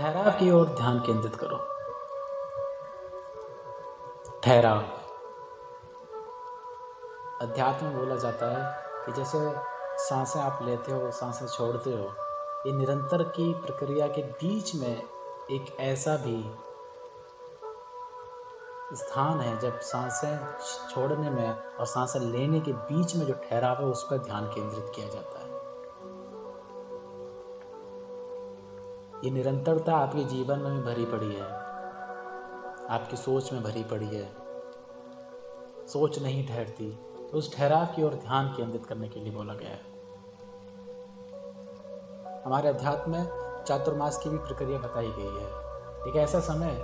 ठहराव की ओर ध्यान केंद्रित करो। ठहराव अध्यात्म में बोला जाता है कि जैसे सांसें आप लेते हो, सांसें छोड़ते हो, ये निरंतर की प्रक्रिया के बीच में एक ऐसा भी स्थान है जब सांसें छोड़ने में और सांसें लेने के बीच में जो ठहराव है उस पर ध्यान केंद्रित किया जाता है। ये निरंतरता आपके जीवन में भी भरी पड़ी है, आपकी सोच में भरी पड़ी है। सोच नहीं ठहरती, तो उस ठहराव की ओर ध्यान केंद्रित करने के लिए बोला गया है। हमारे अध्यात्म में चातुर्मास की भी प्रक्रिया बताई गई है। एक ऐसा समय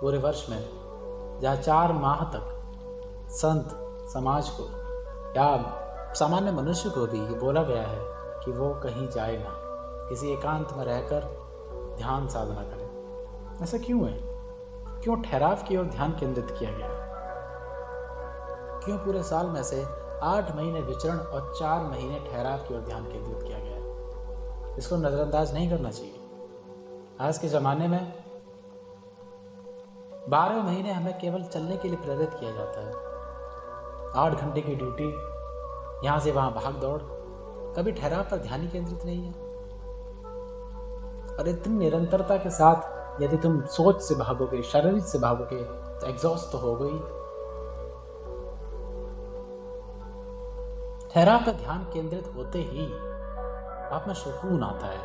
पूरे वर्ष में जहाँ 4 माह तक संत समाज को या सामान्य मनुष्य को भी ये बोला गया है कि वो कहीं जाए ना, किसी एकांत में रहकर ध्यान साधना करें। ऐसा क्यों है? क्यों ठहराव की ओर ध्यान केंद्रित किया गया है? क्यों पूरे साल में से 8 महीने विचरण और 4 महीने ठहराव की ओर ध्यान केंद्रित किया गया है? इसको नज़रअंदाज नहीं करना चाहिए। आज के ज़माने में 12 महीने हमें केवल चलने के लिए प्रेरित किया जाता है। 8 घंटे की ड्यूटी, यहाँ से वहाँ भाग दौड़, कभी ठहराव पर ध्यान ही केंद्रित नहीं है। और इतनी निरंतरता के साथ यदि तुम सोच से भागोगे, शारीरिक से भागोगे, तो एग्जॉस्ट तो हो गई। ठहराव पर ध्यान केंद्रित होते ही आप में सुकून आता है,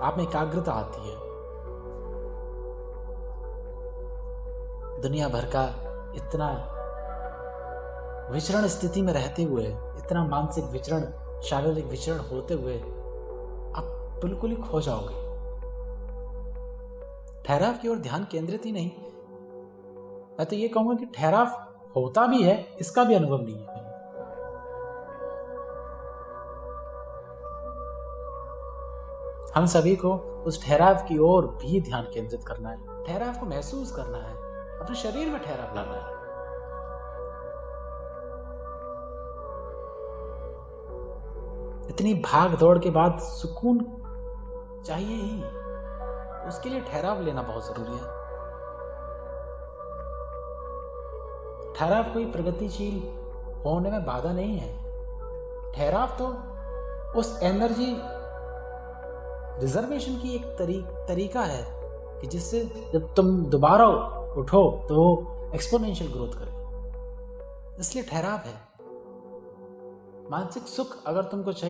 आप में एकाग्रता आती है। दुनिया भर का इतना विचरण स्थिति में रहते हुए, इतना मानसिक विचरण, शारीरिक विचरण होते हुए आप बिल्कुल ही खो जाओगे। ठहराव की ओर ध्यान केंद्रित ही नहीं, मैं तो ये कहूंगा कि ठहराव होता भी है, इसका भी अनुभव नहीं है। हम सभी को उस ठहराव की ओर भी ध्यान केंद्रित करना है। ठहराव को महसूस करना है, अपने शरीर में ठहराव लाना है। इतनी भाग दौड़ के बाद सुकून चाहिए ही, उसके लिए ठहराव लेना बहुत जरूरी है। ठहराव कोई प्रगतिशील होने में बाधा नहीं है। ठहराव तो उस एनर्जी रिजर्वेशन की एक तरीका है कि जिससे जब तुम दोबारा उठो तो एक्सपोनेंशियल ग्रोथ करे। इसलिए ठहराव है। मानसिक सुख अगर तुमको चाहिए